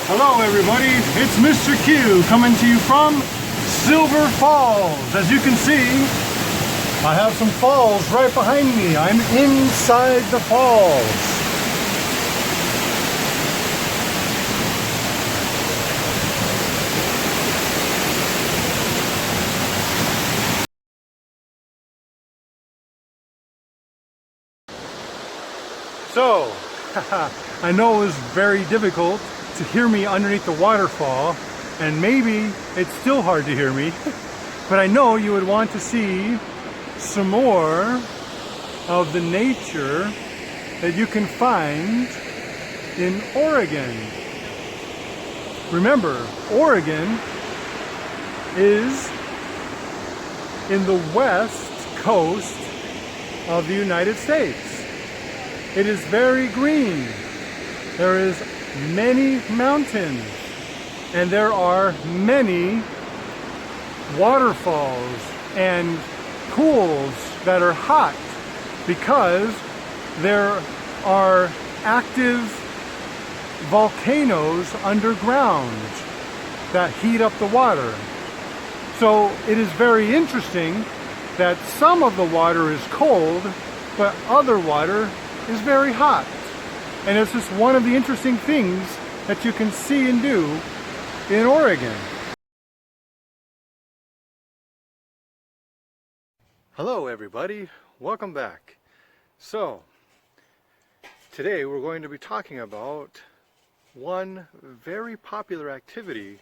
Hello everybody, it's Mr. Q coming to you from Silver Falls. As you can see, I have some falls right behind me. I'm inside the falls. So, I know it was very difficult to hear me underneath the waterfall, and maybe it's still hard to hear me, but I know you would want to see some more of the nature that you can find in Oregon. Remember, Oregon is in the west coast of the United States. It is very green. There is many mountains, and there are many waterfalls and pools that are hot because there are active volcanoes underground that heat up the water. So it is very interesting that some of the water is cold, but other water is very hot. And it's just one of the interesting things that you can see and do in Oregon. Hello everybody, welcome back. So, today we're going to be talking about one very popular activity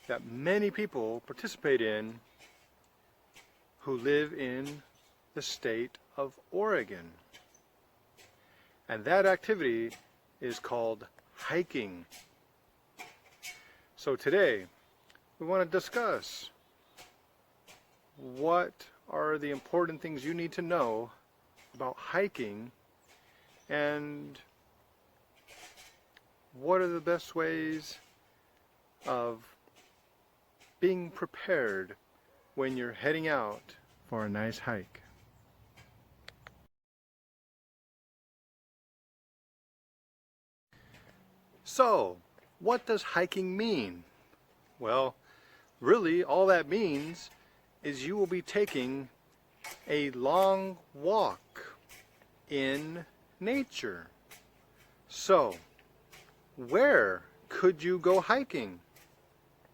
that many people participate in who live in the state of Oregon. And that activity is called hiking. So today we want to discuss what are the important things you need to know about hiking, and what are the best ways of being prepared when you're heading out for a nice hike. So, what does hiking mean? Well, really all that means is you will be taking a long walk in nature. So, where could you go hiking?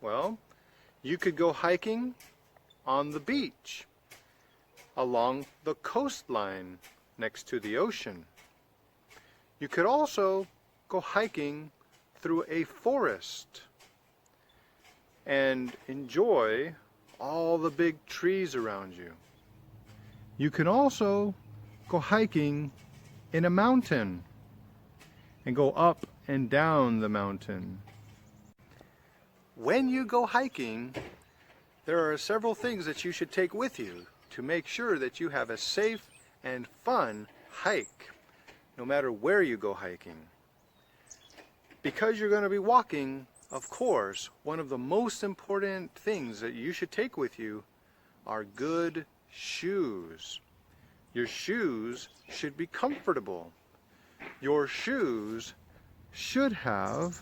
Well, you could go hiking on the beach, along the coastline next to the ocean. You could also go hiking through a forest and enjoy all the big trees around you. You can also go hiking in a mountain and go up and down the mountain. When you go hiking, there are several things that you should take with you to make sure that you have a safe and fun hike, no matter where you go hiking. Because you're going to be walking, of course, one of the most important things that you should take with you are good shoes. Your shoes should be comfortable. Your shoes should have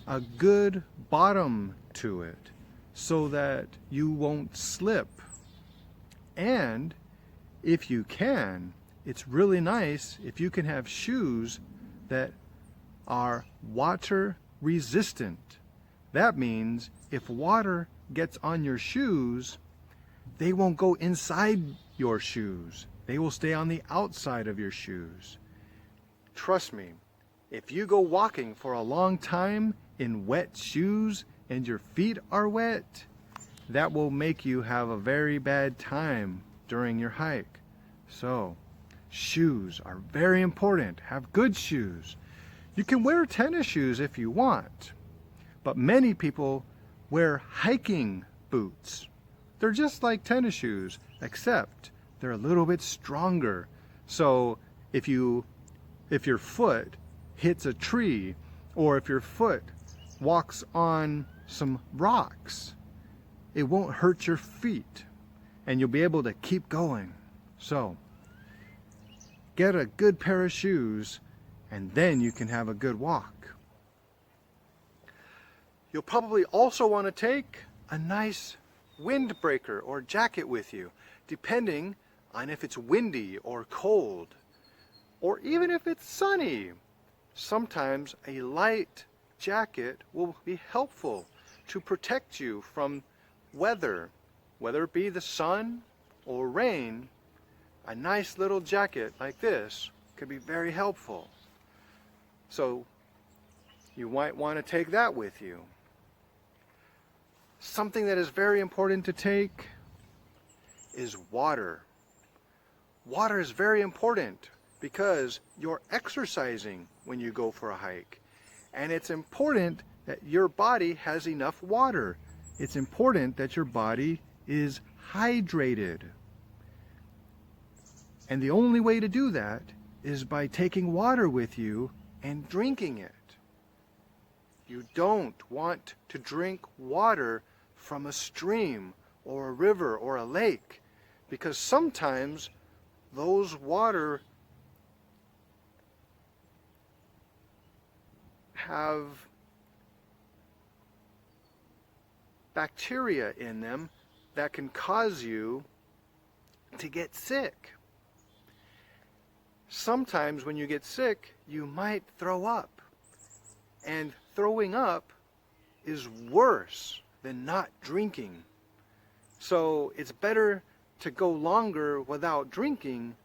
a good bottom to it so that you won't slip. And if you can, it's really nice if you can have shoes that are water resistant. That means if water gets on your shoes, they won't go inside your shoes. They will stay on the outside of your shoes. Trust me, if you go walking for a long time in wet shoes and your feet are wet, that will make you have a very bad time during your hike. So, shoes are very important. Have good shoes. You can wear tennis shoes if you want, but many people wear hiking boots. They're just like tennis shoes, except they're a little bit stronger. So if your foot hits a tree, or if your foot walks on some rocks, it won't hurt your feet, and you'll be able to keep going. So get a good pair of shoes, and then you can have a good walk. You'll probably also want to take a nice windbreaker or jacket with you, depending on if it's windy or cold, or even if it's sunny. Sometimes a light jacket will be helpful to protect you from weather, whether it be the sun or rain. A nice little jacket like this could be very helpful. So you might want to take that with you. Something that is very important to take is water. Water is very important because you're exercising when you go for a hike. And it's important that your body has enough water. It's important that your body is hydrated. And the only way to do that is by taking water with you and drinking it. You don't want to drink water from a stream or a river or a lake, because sometimes those water have bacteria in them that can cause you to get sick. Sometimes when you get sick, you might throw up. And throwing up is worse than not drinking. So it's better to go longer without drinking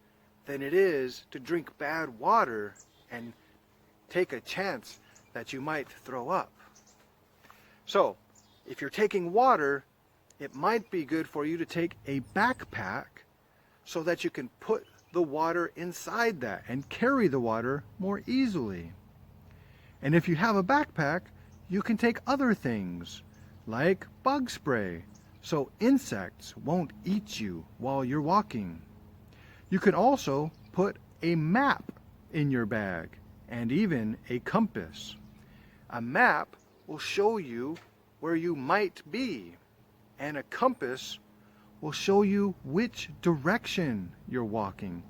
than it is to drink bad water and take a chance that you might throw up. So if you're taking water, it might be good for you to take a backpack so that you can put the water inside that and carry the water more easily. And if you have a backpack, you can take other things like bug spray so insects won't eat you while you're walking. You can also put a map in your bag and even a compass. A map will show you where you might be, and a compass will show you which direction you're walking.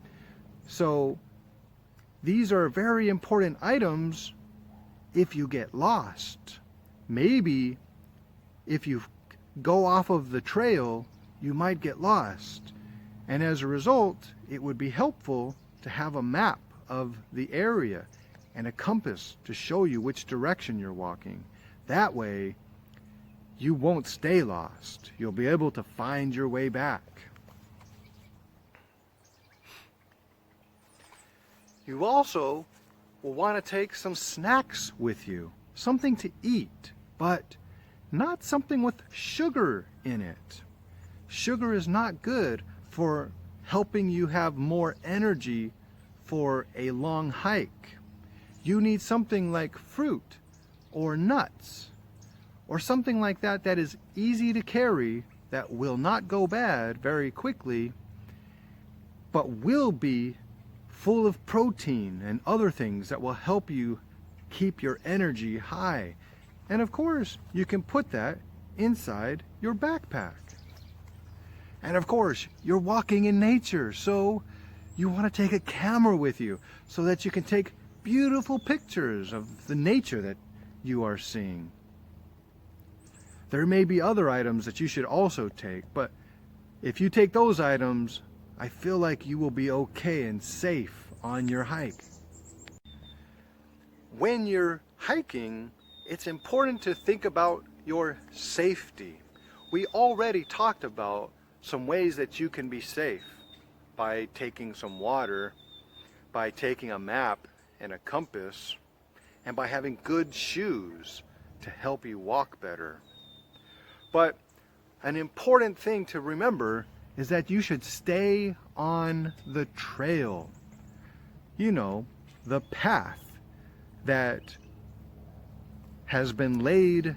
So these are very important items if you get lost. Maybe if you go off of the trail, you might get lost. And as a result, it would be helpful to have a map of the area and a compass to show you which direction you're walking. That way, you won't stay lost. You'll be able to find your way back. You also will want to take some snacks with you, something to eat, but not something with sugar in it. Sugar is not good for helping you have more energy for a long hike. You need something like fruit or nuts or something like that that is easy to carry, that will not go bad very quickly, but will be full of protein and other things that will help you keep your energy high. And of course, you can put that inside your backpack. And of course, you're walking in nature, so you want to take a camera with you so that you can take beautiful pictures of the nature that you are seeing. There may be other items that you should also take, but if you take those items, I feel like you will be okay and safe on your hike. When you're hiking, it's important to think about your safety. We already talked about some ways that you can be safe by taking some water, by taking a map and a compass, and by having good shoes to help you walk better. But an important thing to remember is that you should stay on the trail. You know, the path that has been laid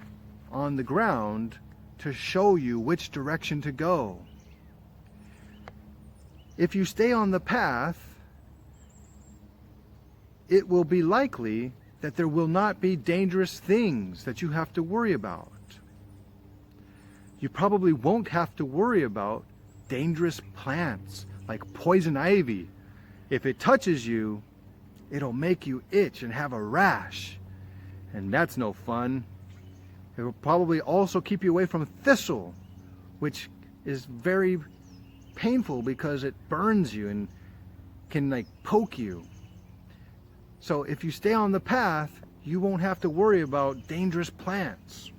on the ground to show you which direction to go. If you stay on the path, it will be likely that there will not be dangerous things that you have to worry about. You probably won't have to worry about dangerous plants like poison ivy. If it touches you, it'll make you itch and have a rash, and that's no fun. It will probably also keep you away from thistle, which is very painful because it burns you and can like poke you. So if you stay on the path, you won't have to worry about dangerous plants.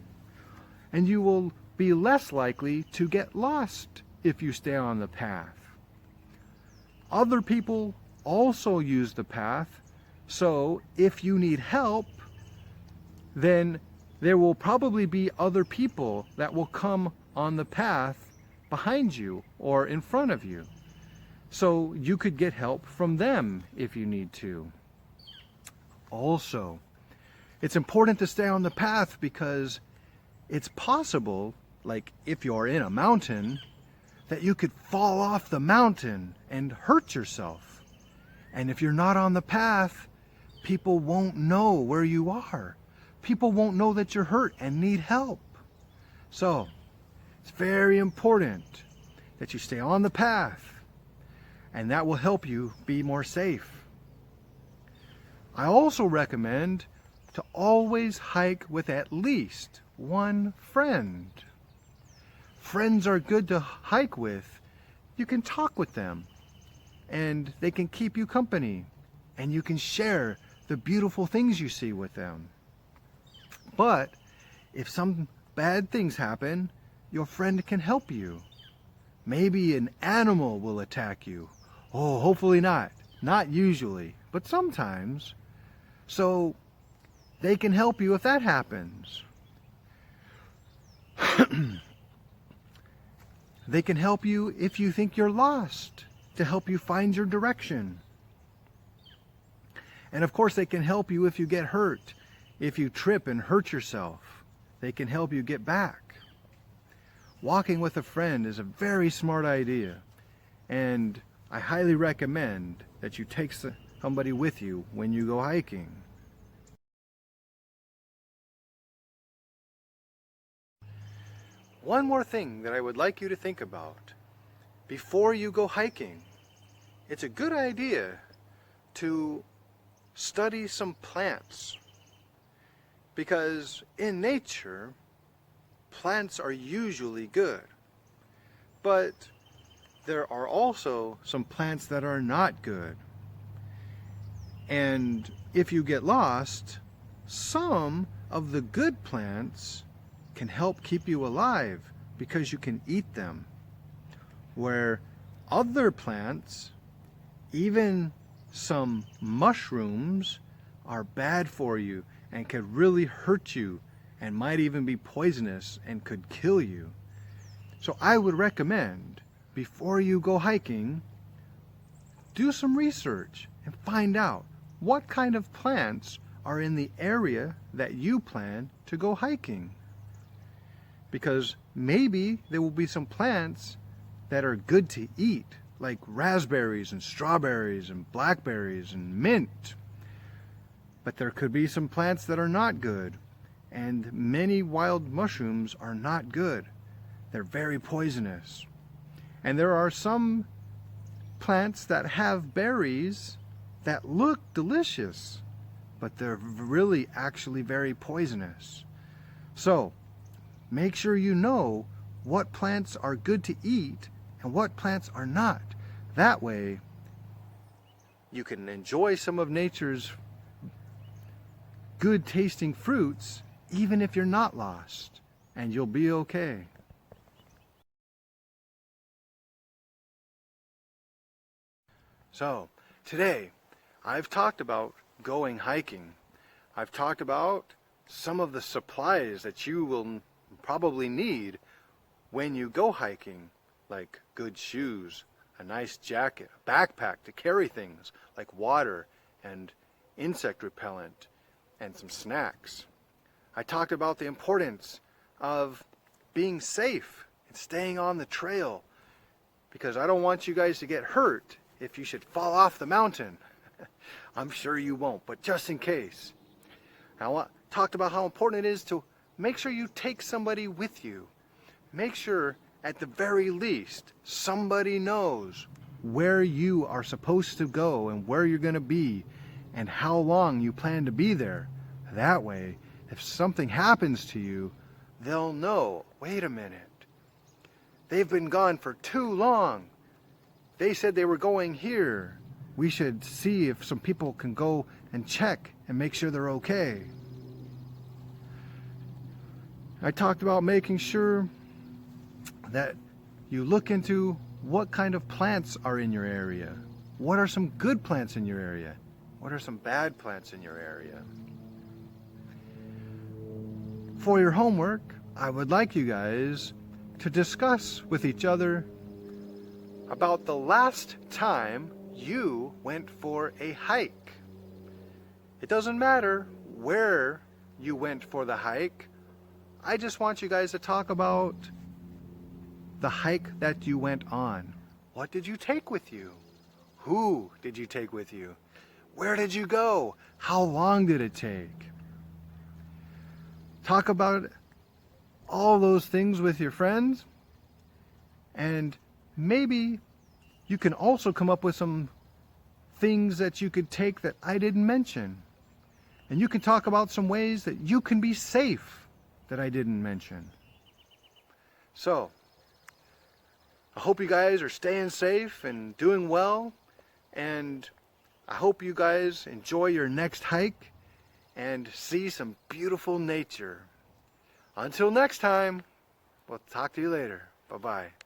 And you will be less likely to get lost if you stay on the path. Other people also use the path, so if you need help, then there will probably be other people that will come on the path behind you or in front of you. So you could get help from them if you need to. Also, it's important to stay on the path because it's possible, like if you're in a mountain, that you could fall off the mountain and hurt yourself. And if you're not on the path, people won't know where you are. People won't know that you're hurt and need help. So, it's very important that you stay on the path, and that will help you be more safe. I also recommend to always hike with at least one friend. Friends are good to hike with. You can talk with them, and they can keep you company, and you can share the beautiful things you see with them. But if some bad things happen, your friend can help you. Maybe an animal will attack you. Oh, hopefully not. Not usually, but sometimes. So they can help you if that happens. They can help you if you think you're lost, to help you find your direction. And of course, they can help you if you get hurt. If you trip and hurt yourself, they can help you get back. Walking with a friend is a very smart idea, and I highly recommend that you take somebody with you when you go hiking. One more thing that I would like you to think about. Before you go hiking, it's a good idea to study some plants. Because in nature, plants are usually good. But there are also some plants that are not good. And if you get lost, some of the good plants can help keep you alive because you can eat them. Where other plants, even some mushrooms, are bad for you and could really hurt you and might even be poisonous and could kill you. So I would recommend, before you go hiking, do some research and find out what kind of plants are in the area that you plan to go hiking. Because maybe there will be some plants that are good to eat, like raspberries and strawberries and blackberries and mint. But there could be some plants that are not good, and many wild mushrooms are not good. They're very poisonous. And there are some plants that have berries that look delicious, but they're really actually very poisonous. So, make sure you know what plants are good to eat and what plants are not. That way, you can enjoy some of nature's good tasting fruits even if you're not lost, and you'll be okay. So, today, I've talked about going hiking. I've talked about some of the supplies that you will probably need when you go hiking, like good shoes, a nice jacket, a backpack to carry things like water and insect repellent, and some snacks. I talked about the importance of being safe and staying on the trail, because I don't want you guys to get hurt if you should fall off the mountain. I'm sure you won't, but just in case. I talked about how important it is to make sure you take somebody with you. Make sure, at the very least, somebody knows where you are supposed to go and where you're going to be and how long you plan to be there. That way, if something happens to you, they'll know, wait a minute, they've been gone for too long. They said they were going here. We should see if some people can go and check and make sure they're okay. I talked about making sure that you look into what kind of plants are in your area. What are some good plants in your area? What are some bad plants in your area? For your homework, I would like you guys to discuss with each other about the last time you went for a hike. It doesn't matter where you went for the hike. I just want you guys to talk about the hike that you went on. What did you take with you? Who did you take with you? Where did you go? How long did it take? Talk about all those things with your friends, and maybe you can also come up with some things that you could take that I didn't mention. And you can talk about some ways that you can be safe that I didn't mention. So, I hope you guys are staying safe and doing well, and I hope you guys enjoy your next hike and see some beautiful nature. Until next time, we'll talk to you later. Bye-bye.